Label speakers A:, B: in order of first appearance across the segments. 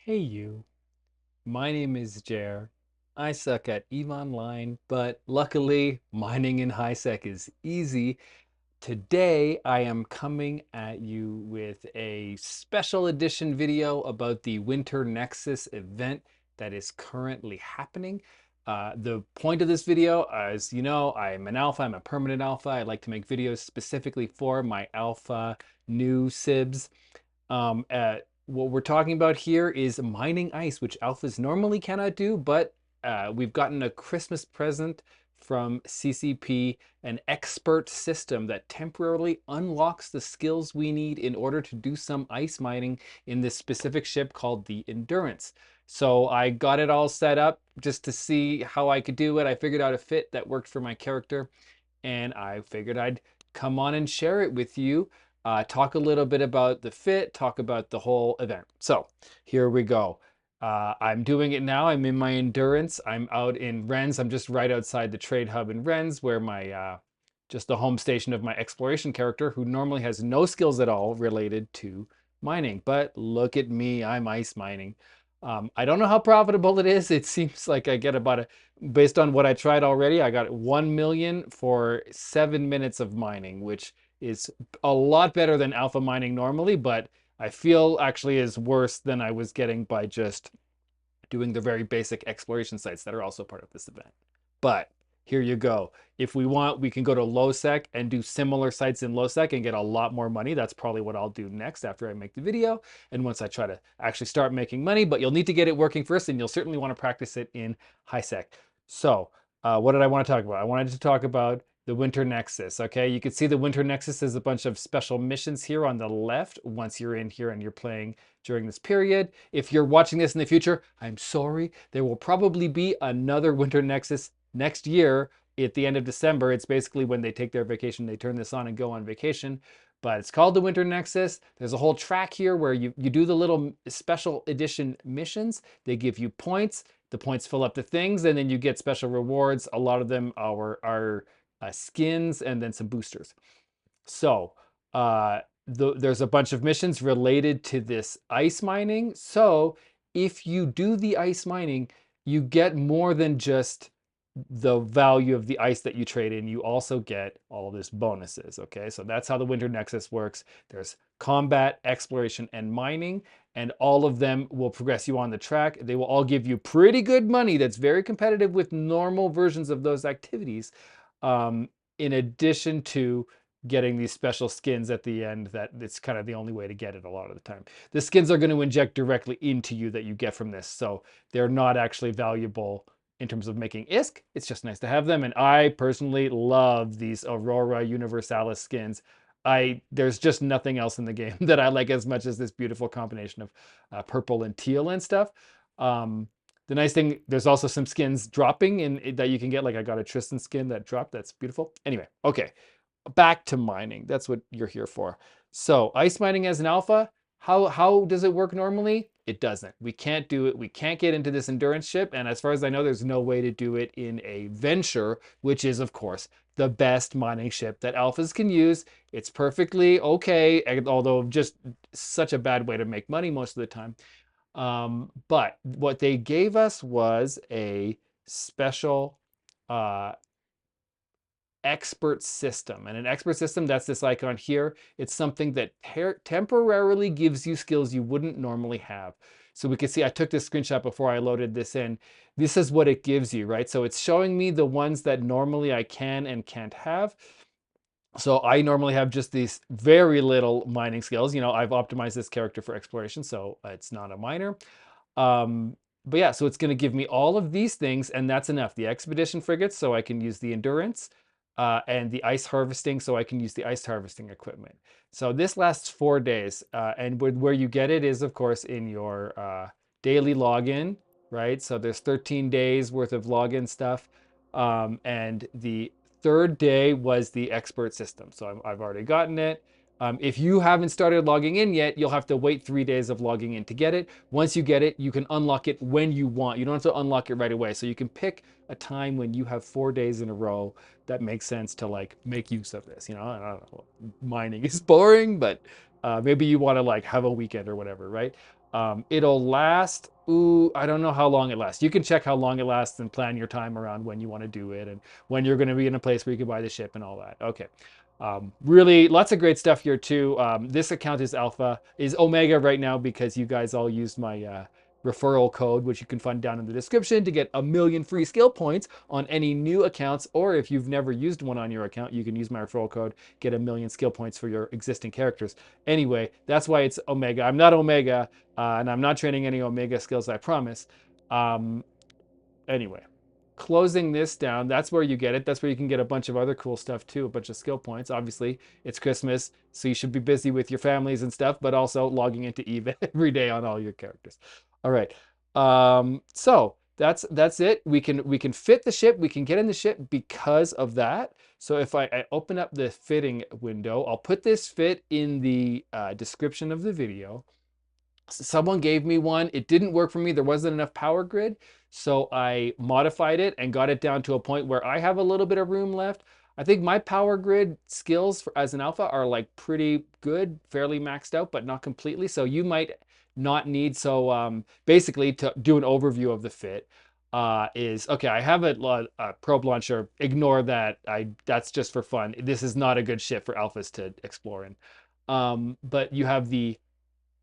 A: Hey you, my name is Jer. I suck at EVE Online, but luckily mining in HiSec is easy. Today I am coming at you with a special edition video about the Winter Nexus event that is currently happening. The point of this video, as you know, I'm an alpha, I'm a permanent alpha. I like to make videos specifically for my alpha new SIBs. What we're talking about here is mining ice, which alphas normally cannot do, but we've gotten a Christmas present from CCP, an ExpertSystem that temporarily unlocks the skills we need in order to do some ice mining in this specific ship called the Endurance. So I got it all set up just to see how I could do it. I figured out a fit that worked for my character, and I figured I'd come on and share it with you. Talk a little bit about the fit, talk about the whole event. So here we go. I'm doing it now. I'm in my Endurance. I'm out in Rennes. I'm just right outside the trade hub in Rennes, where my just the home station of my exploration character, who normally has no skills at all related to mining. But look at me, I'm ice mining. I don't know how profitable it is. It seems like I get about based on what I tried already, I got 1 million for 7 minutes of mining, which is a lot better than alpha mining normally, but I feel actually is worse than I was getting by just doing the very basic exploration sites that are also part of this event. But here you go. If we want, we can go to low sec and do similar sites in low sec and get a lot more money. That's probably what I'll do next after I make the video. And once I try to actually start making money, but you'll need to get it working first, and you'll certainly want to practice it in high sec. So what did I want to talk about? I wanted to talk about the Winter Nexus. Okay, you can see the Winter Nexus is a bunch of special missions here on the left once you're in here and you're playing during this period. If you're watching this in the future, I'm sorry. There will probably be another Winter Nexus next year at the end of December. It's basically when they take their vacation, they turn this on and go on vacation. But it's called the Winter Nexus. There's a whole track here where you do the little special edition missions. They give you points. The points fill up the things, and then you get special rewards. A lot of them are skins and then some boosters. So there's a bunch of missions related to this ice mining. So if you do the ice mining, you get more than just the value of the ice that you trade in. You also get all this bonuses. Okay, so that's how the Winter Nexus works. There's combat, exploration, and mining, and all of them will progress you on the track. They will all give you pretty good money that's very competitive with normal versions of those activities, in addition to getting these special skins at the end. That it's kind of the only way to get it a lot of the time. The skins are going to inject directly into you that you get from this, so they're not actually valuable in terms of making ISK. It's just nice to have them, and I personally love these Aurora Universalis skins. There's just nothing else in the game that I like as much as this beautiful combination of purple and teal and stuff. The nice thing, there's also some skins dropping in that you can get. Like I got a Tristan skin that dropped. That's beautiful. Anyway, okay, back to mining. That's what you're here for. So ice mining as an alpha, how does it work normally? It doesn't. We can't do it. We can't get into this endurance ship. And as far as I know, there's no way to do it in a venture, which is, of course, the best mining ship that alphas can use. It's perfectly okay, although just such a bad way to make money most of the time. But what they gave us was a special ExpertSystem. And an ExpertSystem, that's this icon here. It's something that temporarily gives you skills you wouldn't normally have. So we can see I took this screenshot before I loaded this in. This is what it gives you, right? So it's showing me the ones that normally I can and can't have. So I normally have just these very little mining skills. You know, I've optimized this character for exploration, so it's not a miner. But yeah, so it's going to give me all of these things, and that's enough. The expedition frigates, so I can use the endurance, and the ice harvesting, so I can use the ice harvesting equipment. So this lasts 4 days, and where you get it is, of course, in your daily login, right? So there's 13 days worth of login stuff, and the third day was the ExpertSystem. So I've already gotten it. If you haven't started logging in yet, you'll have to wait 3 days of logging in to get it. Once you get it, you can unlock it when you want. You don't have to unlock it right away. So you can pick a time when you have 4 days in a row that makes sense to like make use of this. You know, I don't know, mining is boring, but Maybe you want to like have a weekend or whatever, right? It'll last. Ooh, I don't know how long it lasts. You can check how long it lasts and plan your time around when you want to do it and when you're going to be in a place where you can buy the ship and all that. Okay. Really, lots of great stuff here too. This account is alpha, is omega right now because you guys all used my referral code, which you can find down in the description to get 1,000,000 free skill points on any new accounts. Or if you've never used one on your account, you can use my referral code, get 1,000,000 skill points for your existing characters. Anyway, that's why it's omega. I'm not omega, and I'm not training any omega skills, I promise. Anyway, closing this down, that's where you get it. That's where you can get a bunch of other cool stuff too, a bunch of skill points. Obviously, it's Christmas, so you should be busy with your families and stuff, but also logging into Eve every day on all your characters. All right. So that's it. We can fit the ship. We can get in the ship because of that. So if I open up the fitting window, I'll put this fit in the description of the video. Someone gave me one. It didn't work for me. There wasn't enough power grid. So I modified it and got it down to a point where I have a little bit of room left. I think my power grid skills as an alpha are like pretty good, fairly maxed out, but not completely. So you might not need. So basically to do an overview of the fit is, okay, I have a probe launcher. Ignore that. That's just for fun. This is not a good ship for alphas to explore in. But you have the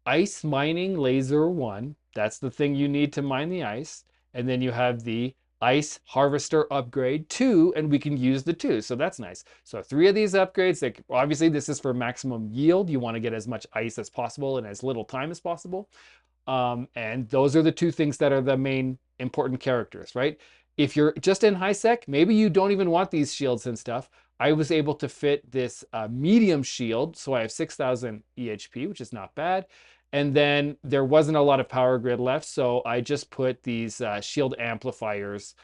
A: ice mining laser 1. That's the thing you need to mine the ice. And then you have the ice harvester upgrade 2, and we can use the 2. So that's nice. So 3 of these upgrades, like obviously this is for maximum yield. You want to get as much ice as possible in as little time as possible. And those are the 2 things that are the main important characters, right? If you're just in high sec, maybe you don't even want these shields and stuff. I was able to fit this medium shield, so I have 6,000 EHP, which is not bad. And then there wasn't a lot of power grid left, so I just put these shield amplifiers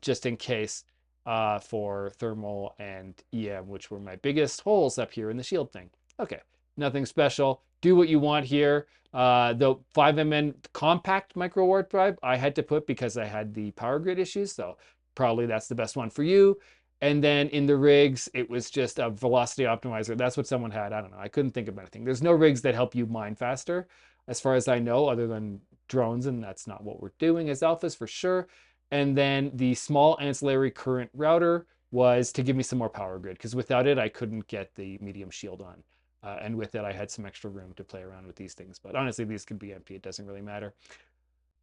A: just in case for thermal and EM, which were my biggest holes up here in the shield thing. Okay, nothing special. Do what you want here. The 5MN compact Microwarpdrive I had to put because I had the power grid issues, so probably that's the best one for you. And then in the rigs, it was just a velocity optimizer. That's what someone had. I don't know. I couldn't think of anything. There's no rigs that help you mine faster, as far as I know, other than drones, and that's not what we're doing as alphas for sure. And then the small ancillary current router was to give me some more power grid, because without it, I couldn't get the medium shield on. And with it, I had some extra room to play around with these things. But honestly, these could be empty. It doesn't really matter.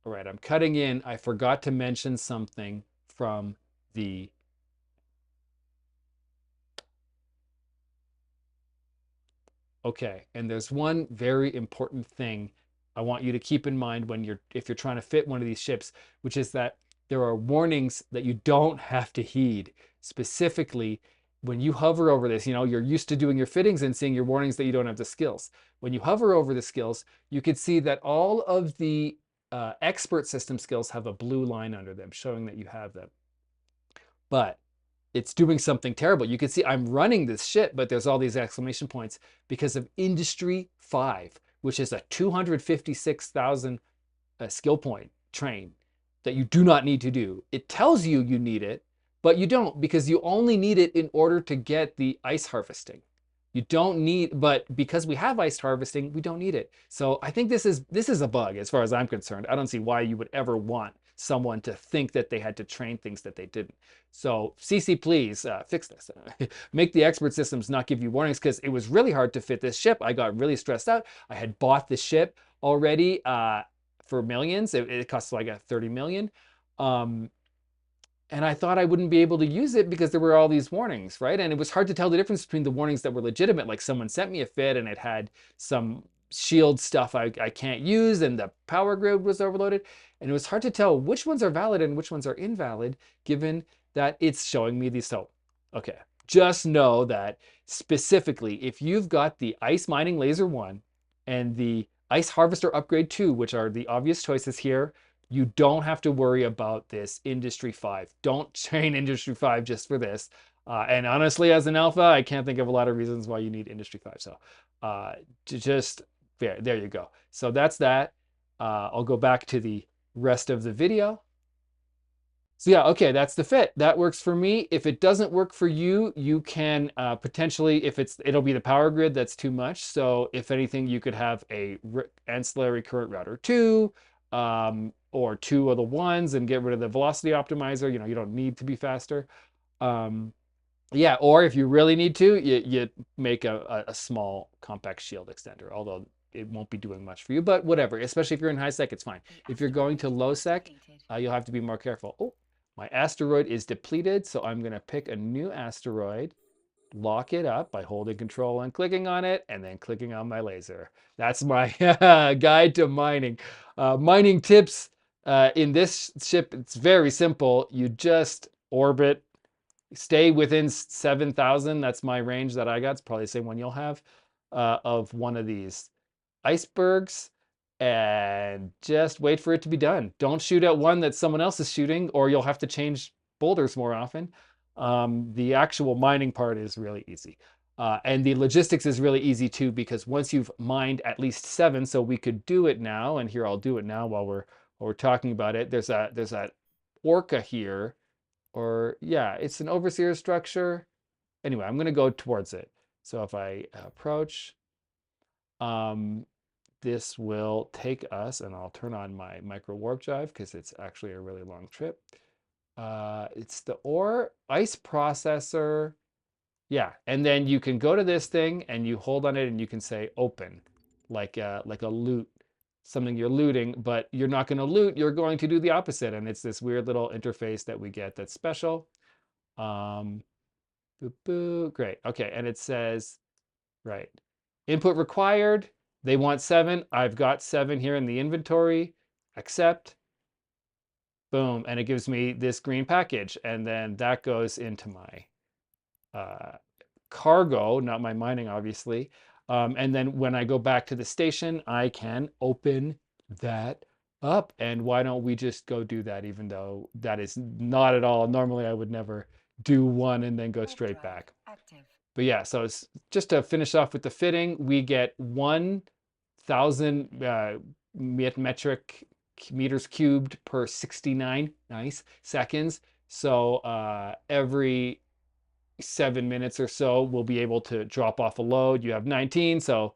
A: All right, I'm cutting in. I forgot to mention something from the Okay, and there's one very important thing I want you to keep in mind if you're trying to fit one of these ships, which is that there are warnings that you don't have to heed. Specifically, when you hover over this, you're used to doing your fittings and seeing your warnings that you don't have the skills. When you hover over the skills, you can see that all of the expert system skills have a blue line under them, showing that you have them. But it's doing something terrible. You can see I'm running this shit, but there's all these exclamation points because of Industry 5, which is a 256,000 skill point train that you do not need to do. It tells you you need it, but you don't, because you only need it in order to get the ice harvesting. You don't need, but because we have ice harvesting, we don't need it. So I think this is a bug as far as I'm concerned. I don't see why you would ever want someone to think that they had to train things that they didn't. So CC, please fix this. Make the expert systems not give you warnings, because it was really hard to fit this ship. I got really stressed out. I had bought the ship already for millions. It cost like 30 million. And I thought I wouldn't be able to use it because there were all these warnings, right? And it was hard to tell the difference between the warnings that were legitimate, like someone sent me a fit and it had some shield stuff I can't use, and the power grid was overloaded. And it was hard to tell which ones are valid and which ones are invalid, given that it's showing me these. So, okay, just know that specifically, if you've got the Ice Mining Laser 1 and the Ice Harvester Upgrade 2, which are the obvious choices here, you don't have to worry about this Industry 5. Don't train Industry 5 just for this. And honestly, as an alpha, I can't think of a lot of reasons why you need Industry 5. So there you go. So that's that. I'll go back to the rest of the video. So yeah, okay, that's the fit. That works for me. If it doesn't work for you, you can potentially, if it'll be the power grid that's too much. So if anything, you could have a ancillary current router 2, or 2 of the ones and get rid of the velocity optimizer. You don't need to be faster. Um, yeah, or if you really need to, you make a small compact shield extender, although it won't be doing much for you, but whatever, especially if you're in high sec, it's fine. If you're going to low sec, you'll have to be more careful. Oh, my asteroid is depleted, so I'm going to pick a new asteroid, lock it up by holding control and clicking on it, and then clicking on my laser. That's my guide to mining. Mining tips in this ship, it's very simple. You just orbit, stay within 7,000. That's my range that I got. It's probably the same one you'll have, of one of these icebergs, and just wait for it to be done. Don't shoot at one that someone else is shooting, or you'll have to change boulders more often. The actual mining part is really easy. And the logistics is really easy too, because once you've mined at least 7, so we could do it now, and here I'll do it now while we're talking about it. There's that orca here, or yeah, it's an overseer structure. Anyway, I'm going to go towards it. So if I approach, this will take us, and I'll turn on my Microwarpdrive because it's actually a really long trip. It's the ore ice processor. Yeah, and then you can go to this thing and you hold on it and you can say open, like a loot, something you're looting, but you're not going to loot. You're going to do the opposite, and it's this weird little interface that we get that's special. Boo, boo. Great. Okay, and it says, right, input required. They want 7. I've got 7 here in the inventory. Accept. Boom, and it gives me this green package, and then that goes into my cargo, not my mining, obviously. And then when I go back to the station, I can open that up. And why don't we just go do that, even though that is not at all. Normally, I would never do one and then go straight back. But yeah, so it's just to finish off with the fitting, we get 1,000 metric meters cubed per 69 seconds. So every 7 minutes or so, we'll be able to drop off a load. You have 19, so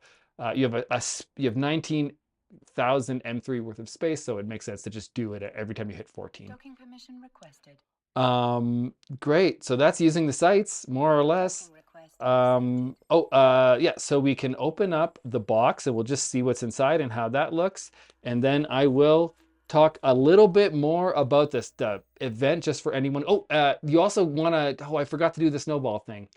A: you have 19,000 M3 worth of space, so it makes sense to just do it every time you hit 14. Docking permission requested. Great. So that's using the sites, more or less. Yeah, so we can open up the box and we'll just see what's inside and how that looks. And then I will talk a little bit more about this, the event, just for anyone. You also want to, I forgot to do the snowball thing.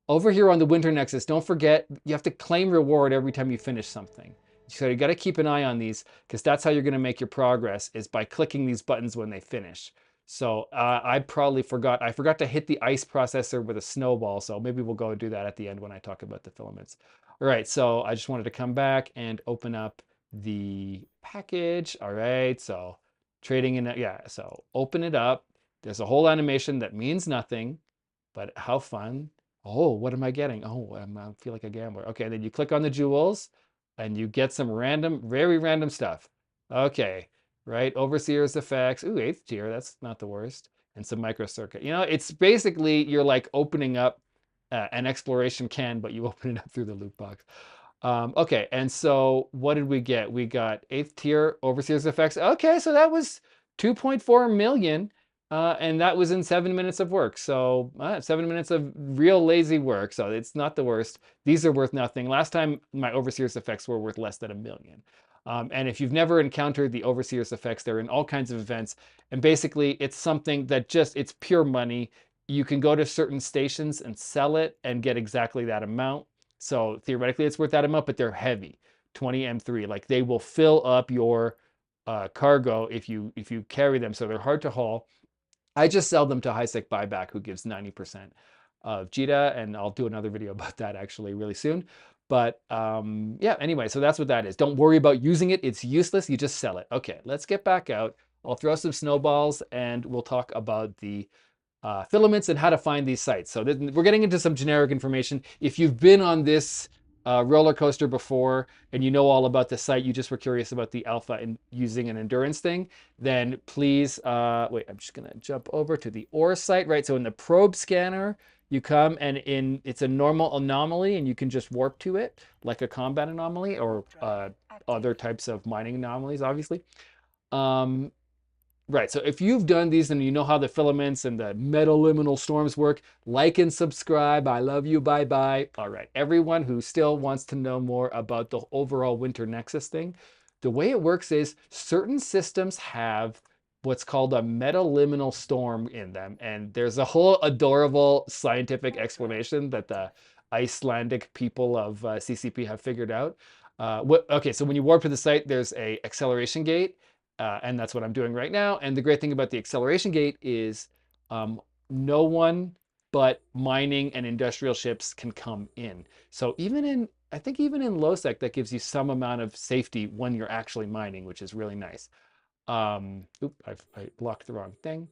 A: Over here on the Winter Nexus, don't forget, you have to claim reward every time you finish something. So you got to keep an eye on these, because that's how you're going to make your progress, is by clicking these buttons when they finish. So I forgot to hit the ice processor with a snowball. So maybe we'll go and do that at the end when I talk about the filaments. All right, so I just wanted to come back and open up the package. All right, so trading in, yeah, so open it up. There's a whole animation that means nothing, but how fun. Oh, what am I getting? Oh, I feel like a gambler. Okay, then you click on the jewels and you get some random, very random stuff. Okay, right? Overseer's effects. Ooh, 8th tier. That's not the worst. And some microcircuit. It's basically, you're like opening up an exploration can, but you open it up through the loot box. Okay, and so what did we get? We got 8th tier Overseer's effects. Okay, so that was 2.4 million. And that was in 7 minutes of work. So 7 minutes of real lazy work. So it's not the worst. These are worth nothing. Last time my Overseer's effects were worth less than 1 million. And if you've never encountered the Overseer's effects, they're in all kinds of events. And basically, it's something that it's pure money. You can go to certain stations and sell it and get exactly that amount. So theoretically, it's worth that amount, but they're heavy. 20 M3. Like, they will fill up your cargo if you carry them. So they're hard to haul. I just sell them to HiSec Buyback, who gives 90% of JITA, and I'll do another video about that actually really soon. But yeah, anyway, so that's what that is. Don't worry about using it. It's useless. You just sell it. Okay, let's get back out. I'll throw some snowballs and we'll talk about the filaments and how to find these sites. So we're getting into some generic information. If you've been on this roller coaster before and you know all about the site, you just were curious about the alpha and using an endurance thing, then please, wait, I'm just gonna jump over to the ore site, right? So in the probe scanner, you come and it's a normal anomaly and you can just warp to it like a combat anomaly or other types of mining anomalies, obviously. Um, Right. So if you've done these and you know how the filaments and the metaliminal storms work, like and subscribe. I love you. Bye bye. All right. Everyone who still wants to know more about the overall Winter Nexus thing, the way it works is certain systems have what's called a metaliminal storm in them. And there's a whole adorable scientific explanation that the Icelandic people of CCP have figured out. Okay, so when you warp to the site, there's a acceleration gate and that's what I'm doing right now. And the great thing about the acceleration gate is no one but mining and industrial ships can come in. So I think even in low sec, that gives you some amount of safety when you're actually mining, which is really nice. I blocked the wrong thing.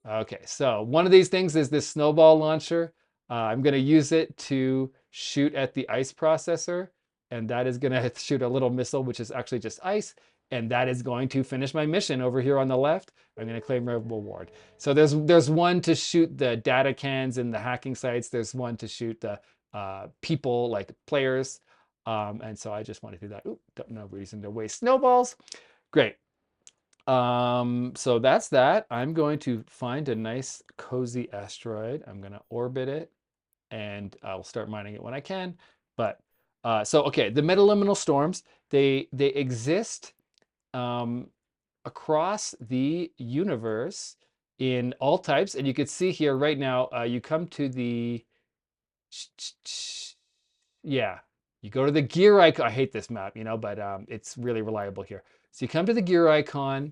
A: Okay, so one of these things is this snowball launcher. I'm going to use it to shoot at the ice processor, and that is going to shoot a little missile, which is actually just ice, and that is going to finish my mission over here on the left. I'm going to claim reward. So there's one to shoot the data cans in the hacking sites. There's one to shoot the people, like players, and so I just want to do that. Ooh, no reason to waste snowballs. Great. So that's that. I'm going to find a nice cozy asteroid. I'm going to orbit it and I'll start mining it when I can. But so okay, the metaliminal storms, they exist across the universe in all types. And you can see here right now, you come to the yeah, you go to the gear icon. I hate this map, but it's really reliable here. So you come to the gear icon,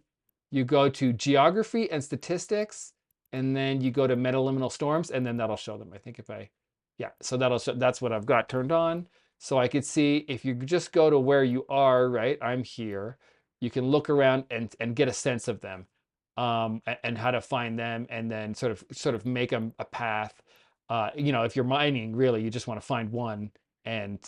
A: you go to geography and statistics, and then you go to metaliminal storms, and then that'll show them. I think yeah, so that'll show, that's what I've got turned on. So I could see if you just go to where you are, right? I'm here. You can look around and get a sense of them, and how to find them, and then sort of make them a path. If you're mining, really, you just want to find one and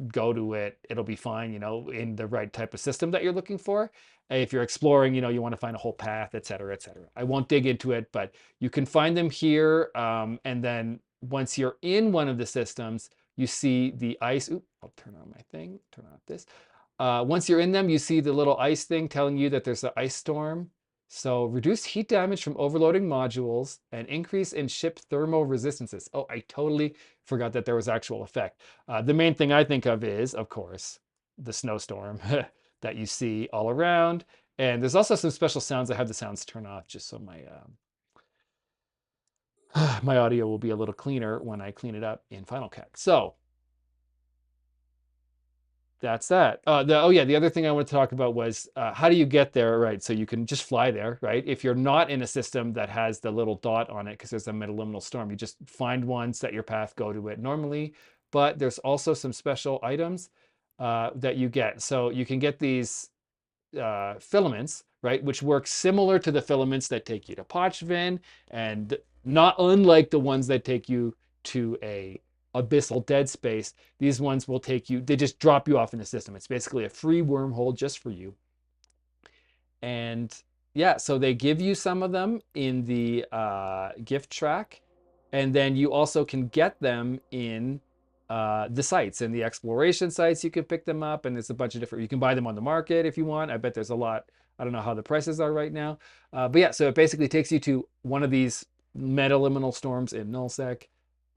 A: go to it. It'll be fine, in the right type of system that you're looking for. If you're exploring, you want to find a whole path, et cetera, et cetera. I won't dig into it, but you can find them here. And then once you're in one of the systems, you see the ice. Oop, I'll turn on my thing, turn on this. Once you're in them, you see the little ice thing telling you that there's an ice storm. So reduce heat damage from overloading modules and increase in ship thermal resistances. Oh, I totally forgot that there was actual effect. The main thing I think of is, of course, the snowstorm that you see all around. And there's also some special sounds. I have the sounds turned off just so my my audio will be a little cleaner when I clean it up in Final Cut. So that's that. The other thing I want to talk about was how do you get there, right? So you can just fly there, right? If you're not in a system that has the little dot on it because there's a metaliminal storm, you just find one, set your path, go to it normally. But there's also some special items that you get. So you can get these filaments, right? Which work similar to the filaments that take you to Pochvin and not unlike the ones that take you to a abyssal dead space. These ones will take you, they just drop you off in the system. It's basically a free wormhole just for you. And yeah, so they give you some of them in the gift track. And then you also can get them in the sites and the exploration sites. You can pick them up, and there's a bunch of different, you can buy them on the market if you want. I bet there's a lot. I don't know how the prices are right now. But yeah, so it basically takes you to one of these metaliminal storms in nullsec,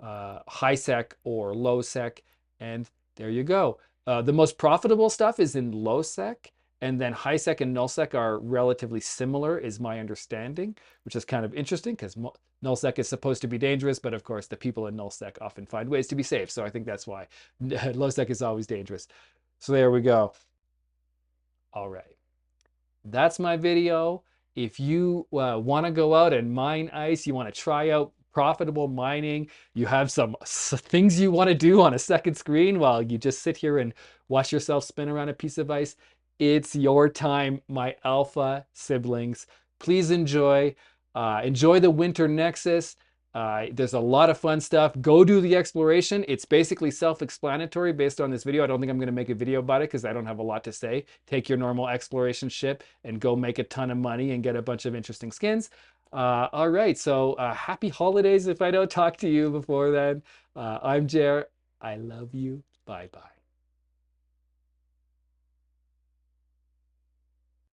A: high sec or low sec, and there you go. The most profitable stuff is in low sec, and then high sec and null sec are relatively similar, is my understanding, which is kind of interesting because null sec is supposed to be dangerous, but of course the people in null sec often find ways to be safe. So I think that's why low sec is always dangerous. So there we go. All right, that's my video. If you want to go out and mine ice, you want to try out profitable mining, you have some things you want to do on a second screen while you just sit here and watch yourself spin around a piece of ice, it's your time, my alpha siblings. Please enjoy the Winter Nexus. There's a lot of fun stuff. Go do the exploration. It's basically self-explanatory based on this video. I don't think I'm going to make a video about it because I don't have a lot to say. Take your normal exploration ship and go make a ton of money and get a bunch of interesting skins. All right, so happy holidays if I don't talk to you before then. I'm Jer. I love you. Bye-bye.